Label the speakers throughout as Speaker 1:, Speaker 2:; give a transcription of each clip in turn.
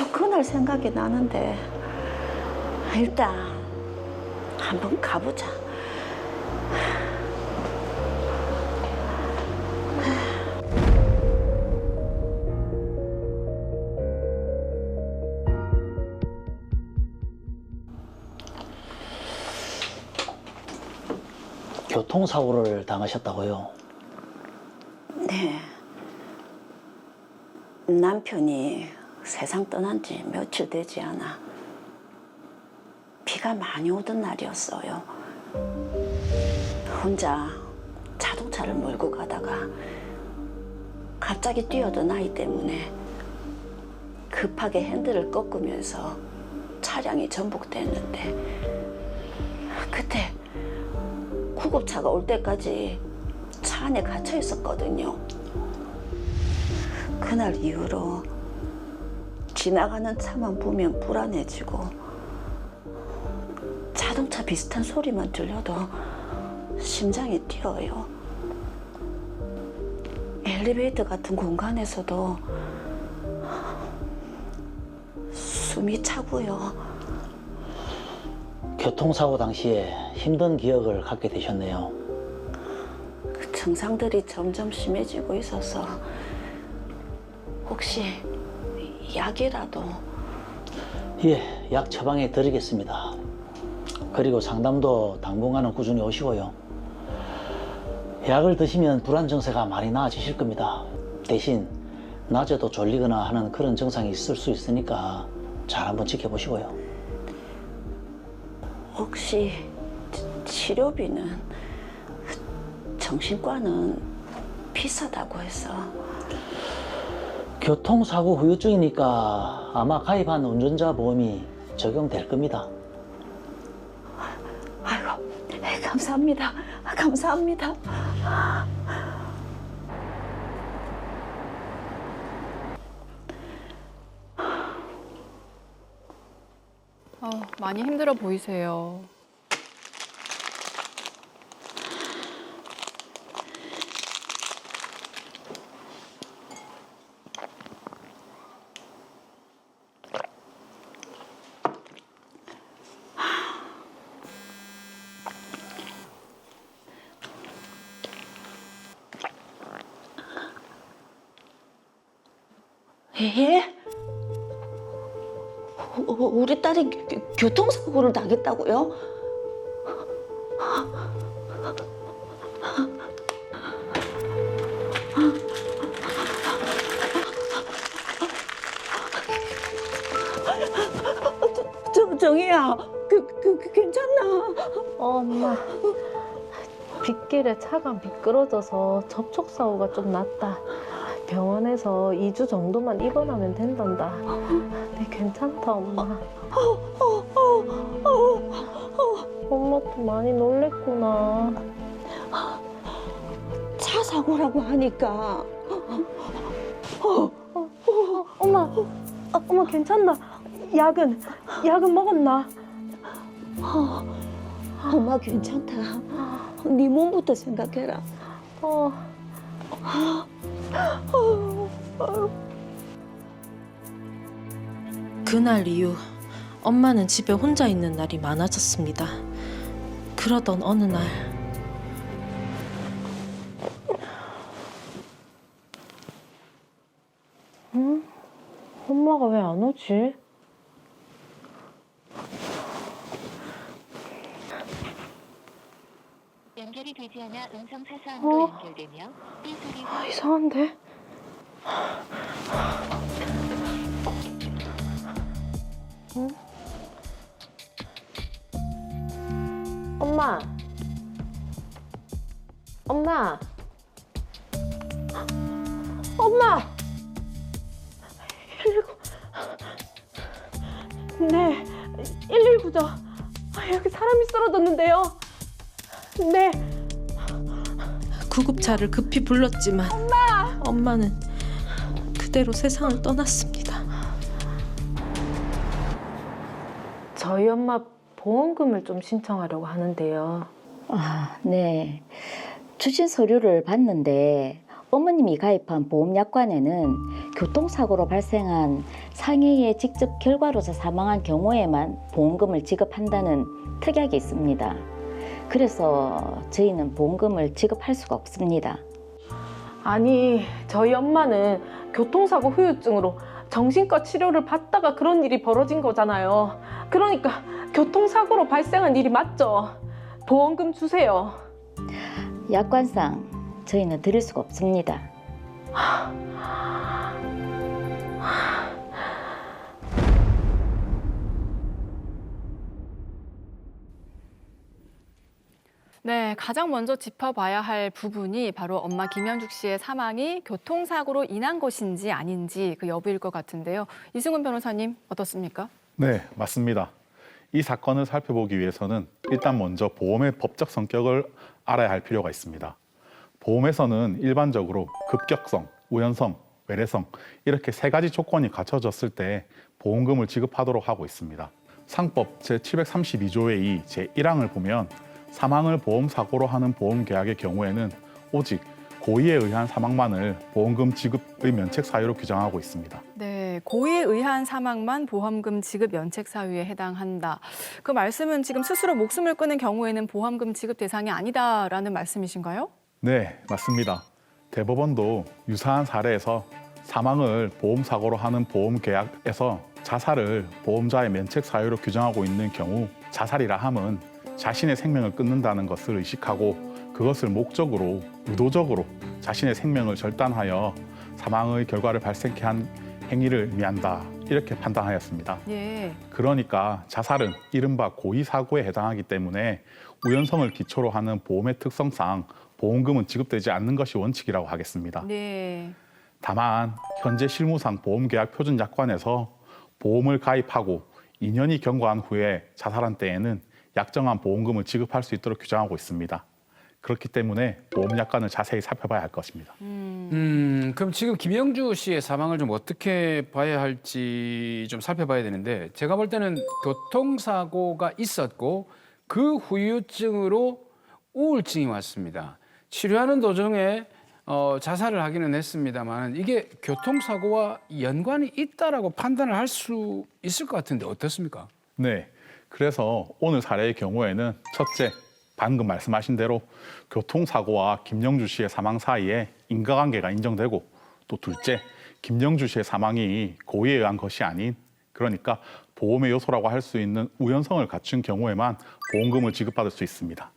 Speaker 1: 계속 그날 생각이 나는데 일단 한번 가보자.
Speaker 2: 교통사고를 당하셨다고요?
Speaker 1: 네. 남편이 세상 떠난 지 며칠 되지 않아 비가 많이 오던 날이었어요. 혼자 자동차를 몰고 가다가 갑자기 뛰어든 아이 때문에 급하게 핸들을 꺾으면서 차량이 전복됐는데 그때 구급차가 올 때까지 차 안에 갇혀 있었거든요. 그날 이후로 지나가는 차만 보면 불안해지고 자동차 비슷한 소리만 들려도 심장이 뛰어요. 엘리베이터 같은 공간에서도 숨이 차고요.
Speaker 2: 교통사고 당시에 힘든 기억을 갖게 되셨네요.
Speaker 1: 그 증상들이 점점 심해지고 있어서 혹시 약이라도.
Speaker 2: 예, 약 처방해 드리겠습니다. 그리고 상담도 당분간은 꾸준히 오시고요. 약을 드시면 불안 증세가 많이 나아지실 겁니다. 대신 낮에도 졸리거나 하는 그런 증상이 있을 수 있으니까 잘 한번 지켜보시고요.
Speaker 1: 혹시 치료비는? 정신과는 비싸다고 해서.
Speaker 2: 교통사고 후유증이니까 아마 가입한 운전자 보험이 적용될 겁니다.
Speaker 1: 아이고, 감사합니다. 감사합니다.
Speaker 3: 많이 힘들어 보이세요.
Speaker 1: 예? 우리 딸이 교통사고를 당했다고요? 정희야, 괜찮나?
Speaker 4: 엄마. 빗길에 차가 미끄러져서 접촉사고가 좀 났다. 병원에서 2주 정도만 입원하면 된단다. 네, 괜찮다, 엄마. 엄마도 많이 놀랬구나.
Speaker 1: 차 사고라고 하니까.
Speaker 4: 엄마, 엄마 괜찮나? 약은 먹었나?
Speaker 1: 엄마 괜찮다. 네 몸부터 생각해라.
Speaker 4: 그날 이후 엄마는 집에 혼자 있는 날이 많아졌습니다. 그러던 어느 날 응? 엄마가 왜 안 오지?
Speaker 5: 연결이 되지 않아 음성 사서함으로 연결되며 삐 소리가
Speaker 4: 이상한데? 응? 엄마! 엄마! 엄마! 119. 네, 119죠. 여기 사람이 쓰러졌는데요. 네. 구급차를 급히 불렀지만 엄마는 그대로 세상을 떠났습니다. 저희 엄마 보험금을 좀 신청하려고 하는데요.
Speaker 6: 아, 네. 추진 서류를 봤는데
Speaker 3: 어머님이 가입한 보험약관에는 교통사고로 발생한 상해의 직접 결과로서 사망한 경우에만 보험금을 지급한다는 특약이 있습니다. 그래서 저희는 보험금을 지급할 수가 없습니다.
Speaker 4: 아니, 저희 엄마는 교통사고 후유증으로 정신과 치료를 받다가 그런 일이 벌어진 거잖아요. 그러니까 교통사고로 발생한 일이 맞죠? 보험금 주세요.
Speaker 3: 약관상 저희는 드릴 수가 없습니다.
Speaker 6: 네, 가장 먼저 짚어봐야 할 부분이 바로 엄마 김현숙 씨의 사망이 교통사고로 인한 것인지 아닌지 그 여부일 것 같은데요. 이승훈 변호사님 어떻습니까?
Speaker 7: 네, 맞습니다. 이 사건을 살펴보기 위해서는 일단 먼저 보험의 법적 성격을 알아야 할 필요가 있습니다. 보험에서는 일반적으로 급격성, 우연성, 외래성 이렇게 세 가지 조건이 갖춰졌을 때 보험금을 지급하도록 하고 있습니다. 상법 제732조의 2 제1항을 보면 사망을 보험사고로 하는 보험계약의 경우에는 오직 고의에 의한 사망만을 보험금 지급의 면책 사유로 규정하고 있습니다.
Speaker 6: 네, 고의에 의한 사망만 보험금 지급 면책 사유에 해당한다. 그 말씀은 지금 스스로 목숨을 끊은 경우에는 보험금 지급 대상이 아니다라는 말씀이신가요?
Speaker 7: 네, 맞습니다. 대법원도 유사한 사례에서 사망을 보험사고로 하는 보험계약에서 자살을 보험자의 면책 사유로 규정하고 있는 경우 자살이라 함은 자신의 생명을 끊는다는 것을 의식하고 그것을 목적으로 의도적으로 자신의 생명을 절단하여 사망의 결과를 발생케 한 행위를 의미한다 이렇게 판단하였습니다.
Speaker 6: 예.
Speaker 7: 그러니까 자살은 이른바 고의사고에 해당하기 때문에 우연성을 기초로 하는 보험의 특성상 보험금은 지급되지 않는 것이 원칙이라고 하겠습니다.
Speaker 6: 네.
Speaker 7: 다만 현재 실무상 보험계약 표준약관에서 보험을 가입하고 2년이 경과한 후에 자살한 때에는 약정한 보험금을 지급할 수 있도록 규정하고 있습니다. 그렇기 때문에 보험약관을 자세히 살펴봐야 할 것입니다.
Speaker 8: 그럼 지금 김영주 씨의 사망을 좀 어떻게 봐야 할지 좀 살펴봐야 되는데 제가 볼 때는 교통사고가 있었고 그 후유증으로 우울증이 왔습니다. 치료하는 도중에 자살을 하기는 했습니다만 이게 교통사고와 연관이 있다라고 판단을 할 수 있을 것 같은데 어떻습니까?
Speaker 7: 네, 그래서 오늘 사례의 경우에는 첫째, 방금 말씀하신 대로 교통사고와 김영주 씨의 사망 사이에 인과관계가 인정되고 또 둘째, 김영주 씨의 사망이 고의에 의한 것이 아닌 그러니까 보험의 요소라고 할 수 있는 우연성을 갖춘 경우에만 보험금을 지급받을 수 있습니다.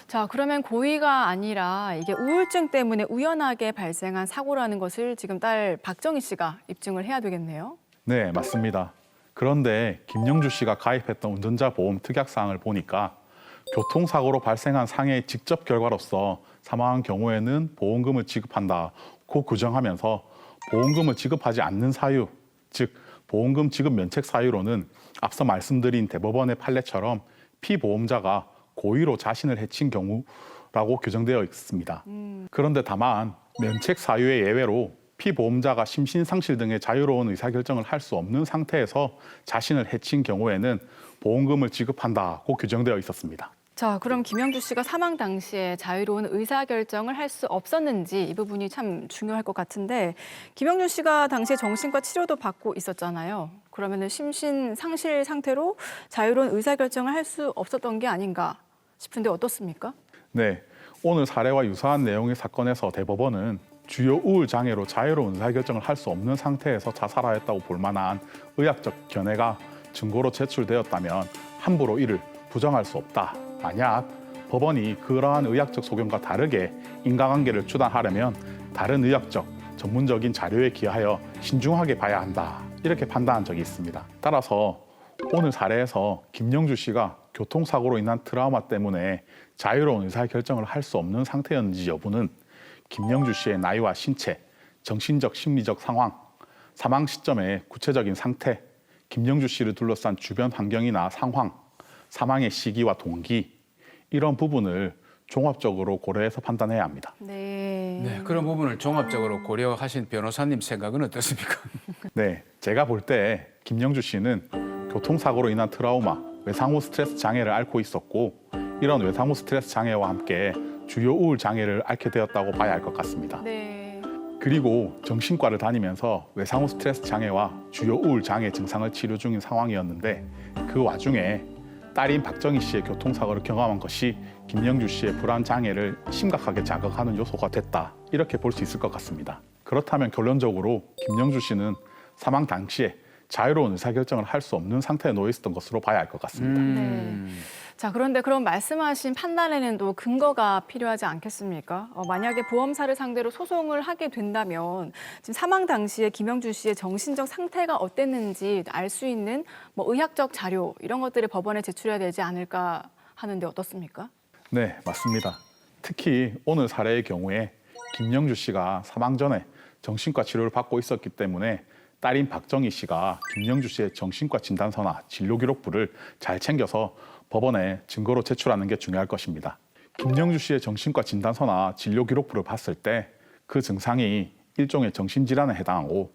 Speaker 6: 자, 그러면 고의가 아니라 이게 우울증 때문에 우연하게 발생한 사고라는 것을 지금 딸 박정희 씨가 입증을 해야 되겠네요.
Speaker 7: 네, 맞습니다. 그런데 김영주 씨가 가입했던 운전자 보험 특약사항을 보니까 교통사고로 발생한 상해의 직접 결과로서 사망한 경우에는 보험금을 지급한다고 규정하면서 보험금을 지급하지 않는 사유, 즉 보험금 지급 면책 사유로는 앞서 말씀드린 대법원의 판례처럼 피보험자가 고의로 자신을 해친 경우라고 규정되어 있습니다. 그런데 다만 면책 사유의 예외로 피보험자가 심신상실 등의 자유로운 의사결정을 할 수 없는 상태에서 자신을 해친 경우에는 보험금을 지급한다고 규정되어 있었습니다.
Speaker 6: 자, 그럼 김영주 씨가 사망 당시에 자유로운 의사결정을 할 수 없었는지 이 부분이 참 중요할 것 같은데 김영주 씨가 당시에 정신과 치료도 받고 있었잖아요. 그러면 심신 상실 상태로 자유로운 의사결정을 할 수 없었던 게 아닌가 싶은데 어떻습니까?
Speaker 7: 네, 오늘 사례와 유사한 내용의 사건에서 대법원은 주요 우울 장애로 자유로운 의사결정을 할 수 없는 상태에서 자살하였다고 볼 만한 의학적 견해가 증거로 제출되었다면 함부로 이를 부정할 수 없다. 만약 법원이 그러한 의학적 소견과 다르게 인과관계를 추단하려면 다른 의학적, 전문적인 자료에 기하여 신중하게 봐야 한다. 이렇게 판단한 적이 있습니다. 따라서 오늘 사례에서 김영주 씨가 교통사고로 인한 트라우마 때문에 자유로운 의사결정을 할 수 없는 상태였는지 여부는 김영주 씨의 나이와 신체, 정신적, 심리적 상황, 사망 시점의 구체적인 상태, 김영주 씨를 둘러싼 주변 환경이나 상황, 사망의 시기와 동기 이런 부분을 종합적으로 고려해서 판단해야 합니다.
Speaker 8: 네, 그런 부분을 종합적으로 고려하신 변호사님 생각은 어떻습니까?
Speaker 7: 네, 제가 볼 때 김영주 씨는 교통사고로 인한 트라우마, 외상후 스트레스 장애를 앓고 있었고 이런 외상후 스트레스 장애와 함께 주요 우울 장애를 앓게 되었다고 봐야 할 것 같습니다.
Speaker 6: 네.
Speaker 7: 그리고 정신과를 다니면서 외상후 스트레스 장애와 주요 우울 장애 증상을 치료 중인 상황이었는데 그 와중에 딸인 박정희 씨의 교통사고를 경험한 것이 김영주 씨의 불안 장애를 심각하게 자극하는 요소가 됐다. 이렇게 볼 수 있을 것 같습니다. 그렇다면 결론적으로 김영주 씨는 사망 당시에 자유로운 의사결정을 할 수 없는 상태에 놓여 있었던 것으로 봐야 할 것 같습니다.
Speaker 6: 네. 자, 그런데 그런 말씀하신 판단에는 또 근거가 필요하지 않겠습니까? 만약에 보험사를 상대로 소송을 하게 된다면 지금 사망 당시에 김영주 씨의 정신적 상태가 어땠는지 알 수 있는 뭐 의학적 자료 이런 것들을 법원에 제출해야 되지 않을까 하는데 어떻습니까?
Speaker 7: 네, 맞습니다. 특히 오늘 사례의 경우에 김영주 씨가 사망 전에 정신과 치료를 받고 있었기 때문에 딸인 박정희 씨가 김영주 씨의 정신과 진단서나 진료 기록부를 잘 챙겨서 법원에 증거로 제출하는 게 중요할 것입니다. 김영주 씨의 정신과 진단서나 진료 기록부를 봤을 때 그 증상이 일종의 정신질환에 해당하고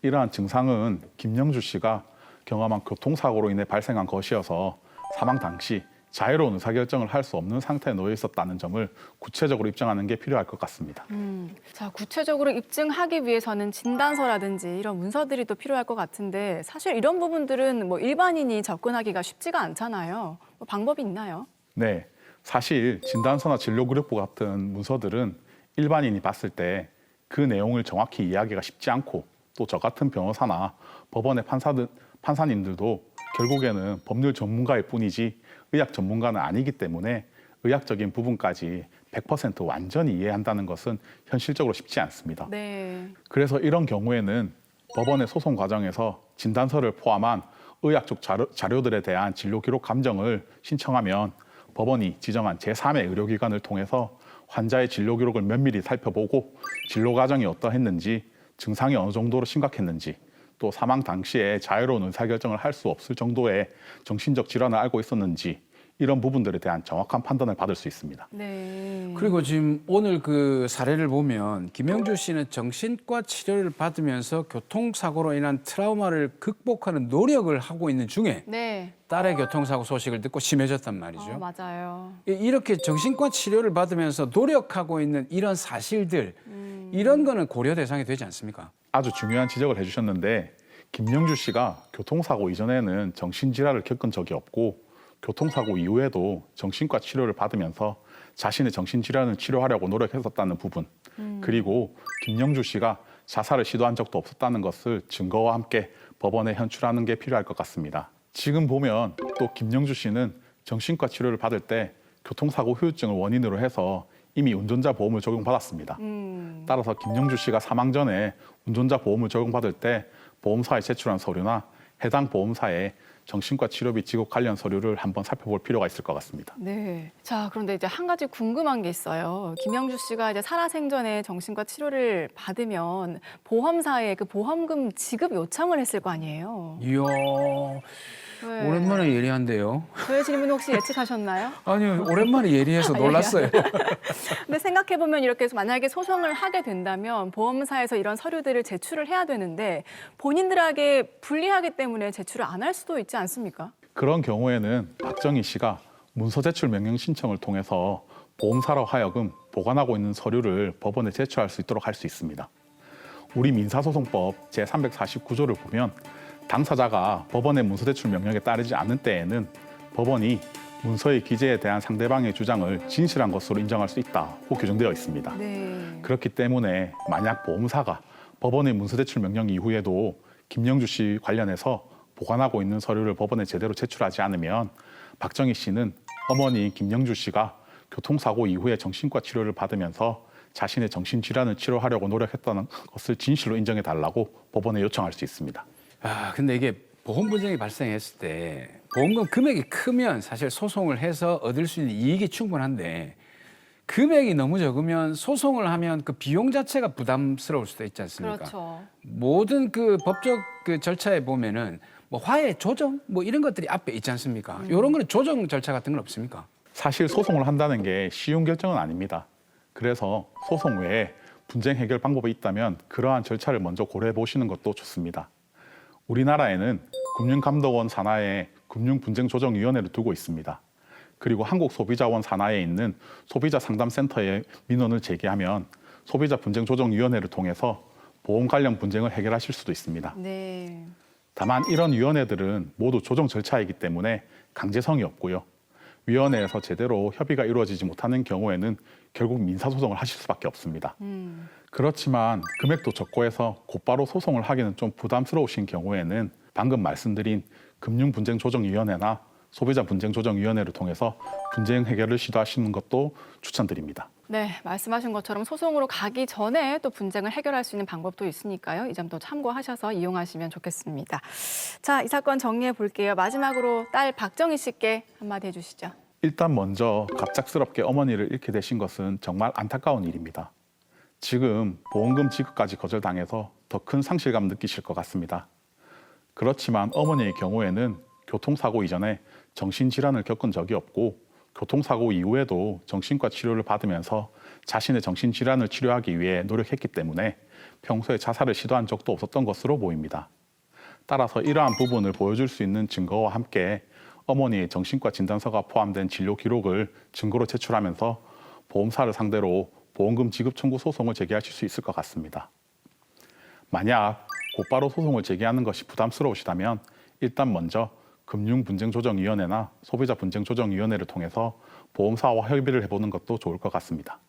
Speaker 7: 이러한 증상은 김영주 씨가 경험한 교통사고로 인해 발생한 것이어서 사망 당시 자유로운 의사결정을 할 수 없는 상태에 놓여 있었다는 점을 구체적으로 입증하는 게 필요할 것 같습니다.
Speaker 6: 자, 구체적으로 입증하기 위해서는 진단서라든지 이런 문서들이 또 필요할 것 같은데 사실 이런 부분들은 뭐 일반인이 접근하기가 쉽지가 않잖아요. 뭐 방법이 있나요?
Speaker 7: 네, 사실 진단서나 진료 기록부 같은 문서들은 일반인이 봤을 때 그 내용을 정확히 이해하기가 쉽지 않고 또 저 같은 변호사나 법원의 판사님들도 결국에는 법률 전문가일 뿐이지 의학 전문가는 아니기 때문에 의학적인 부분까지 100% 완전히 이해한다는 것은 현실적으로 쉽지 않습니다.
Speaker 6: 네.
Speaker 7: 그래서 이런 경우에는 법원의 소송 과정에서 진단서를 포함한 의학적 자료들에 대한 진료 기록 감정을 신청하면 법원이 지정한 제3의 의료기관을 통해서 환자의 진료 기록을 면밀히 살펴보고 진료 과정이 어떠했는지, 증상이 어느 정도로 심각했는지, 또 사망 당시에 자유로운 의사결정을 할 수 없을 정도의 정신적 질환을 앓고 있었는지 이런 부분들에 대한 정확한 판단을 받을 수 있습니다.
Speaker 6: 네.
Speaker 8: 그리고 지금 오늘 그 사례를 보면 김영주 씨는 정신과 치료를 받으면서 교통사고로 인한 트라우마를 극복하는 노력을 하고 있는 중에
Speaker 6: 네.
Speaker 8: 딸의 교통사고 소식을 듣고 심해졌단 말이죠.
Speaker 6: 맞아요.
Speaker 8: 이렇게 정신과 치료를 받으면서 노력하고 있는 이런 사실들, 이런 거는 고려 대상이 되지 않습니까?
Speaker 7: 아주 중요한 지적을 해주셨는데 김영주 씨가 교통사고 이전에는 정신질환을 겪은 적이 없고 교통사고 이후에도 정신과 치료를 받으면서 자신의 정신질환을 치료하려고 노력했었다는 부분, 그리고 김영주 씨가 자살을 시도한 적도 없었다는 것을 증거와 함께 법원에 현출하는 게 필요할 것 같습니다. 지금 보면 또 김영주 씨는 정신과 치료를 받을 때 교통사고 후유증을 원인으로 해서 이미 운전자 보험을 적용받았습니다. 따라서 김영주 씨가 사망 전에 운전자 보험을 적용받을 때 보험사에 제출한 서류나 해당 보험사에 정신과 치료비 지급 관련 서류를 한번 살펴볼 필요가 있을 것 같습니다.
Speaker 6: 네. 자, 그런데 이제 한 가지 궁금한 게 있어요. 김영주 씨가 이제 살아생전에 정신과 치료를 받으면 보험사에 그 보험금 지급 요청을 했을 거 아니에요.
Speaker 8: 이야,
Speaker 6: 네.
Speaker 8: 오랜만에 예리한데요.
Speaker 6: 저의 질문 혹시 예측하셨나요?
Speaker 8: 아니요, 오랜만에 예리해서 놀랐어요.
Speaker 6: 근데 생각해보면 이렇게 만약에 소송을 하게 된다면 보험사에서 이런 서류들을 제출을 해야 되는데 본인들에게 불리하기 때문에 제출을 안 할 수도 있지 않습니까?
Speaker 7: 그런 경우에는 박정희 씨가 문서 제출 명령 신청을 통해서 보험사로 하여금 보관하고 있는 서류를 법원에 제출할 수 있도록 할 수 있습니다. 우리 민사소송법 제349조를 보면 당사자가 법원의 문서 제출 명령에 따르지 않는 때에는 법원이 문서의 기재에 대한 상대방의 주장을 진실한 것으로 인정할 수 있다고 규정되어 있습니다.
Speaker 6: 네.
Speaker 7: 그렇기 때문에 만약 보험사가 법원의 문서 제출 명령 이후에도 김영주 씨 관련해서 보관하고 있는 서류를 법원에 제대로 제출하지 않으면 박정희 씨는 어머니 김영주 씨가 교통사고 이후에 정신과 치료를 받으면서 자신의 정신질환을 치료하려고 노력했다는 것을 진실로 인정해달라고 법원에 요청할 수 있습니다.
Speaker 8: 아, 근데 이게 보험 분쟁이 발생했을 때 보험금 금액이 크면 사실 소송을 해서 얻을 수 있는 이익이 충분한데 금액이 너무 적으면 소송을 하면 그 비용 자체가 부담스러울 수도 있지 않습니까?
Speaker 6: 그렇죠.
Speaker 8: 모든 그 법적 그 절차에 보면은 뭐 화해 조정 뭐 이런 것들이 앞에 있지 않습니까? 이런 거는 조정 절차 같은 건 없습니까?
Speaker 7: 사실 소송을 한다는 게 쉬운 결정은 아닙니다. 그래서 소송 외에 분쟁 해결 방법이 있다면 그러한 절차를 먼저 고려해 보시는 것도 좋습니다. 우리나라에는 금융감독원 산하에 금융분쟁조정위원회를 두고 있습니다. 그리고 한국소비자원 산하에 있는 소비자 상담센터에 민원을 제기하면 소비자 분쟁조정위원회를 통해서 보험 관련 분쟁을 해결하실 수도 있습니다.
Speaker 6: 네.
Speaker 7: 다만 이런 위원회들은 모두 조정 절차이기 때문에 강제성이 없고요. 위원회에서 제대로 협의가 이루어지지 못하는 경우에는 결국 민사소송을 하실 수밖에 없습니다. 그렇지만 금액도 적고 해서 곧바로 소송을 하기는 좀 부담스러우신 경우에는 방금 말씀드린 금융분쟁조정위원회나 소비자분쟁조정위원회를 통해서 분쟁 해결을 시도하시는 것도 추천드립니다.
Speaker 6: 네, 말씀하신 것처럼 소송으로 가기 전에 또 분쟁을 해결할 수 있는 방법도 있으니까요. 이 점도 참고하셔서 이용하시면 좋겠습니다. 자, 이 사건 정리해 볼게요. 마지막으로 딸 박정희 씨께 한마디 해주시죠.
Speaker 7: 일단 먼저 갑작스럽게 어머니를 잃게 되신 것은 정말 안타까운 일입니다. 지금 보험금 지급까지 거절당해서 더 큰 상실감 느끼실 것 같습니다. 그렇지만 어머니의 경우에는 교통사고 이전에 정신질환을 겪은 적이 없고 교통사고 이후에도 정신과 치료를 받으면서 자신의 정신질환을 치료하기 위해 노력했기 때문에 평소에 자살을 시도한 적도 없었던 것으로 보입니다. 따라서 이러한 부분을 보여줄 수 있는 증거와 함께 어머니의 정신과 진단서가 포함된 진료 기록을 증거로 제출하면서 보험사를 상대로 보험금 지급 청구 소송을 제기하실 수 있을 것 같습니다. 만약 곧바로 소송을 제기하는 것이 부담스러우시다면 일단 먼저 금융분쟁조정위원회나 소비자분쟁조정위원회를 통해서 보험사와 협의를 해보는 것도 좋을 것 같습니다.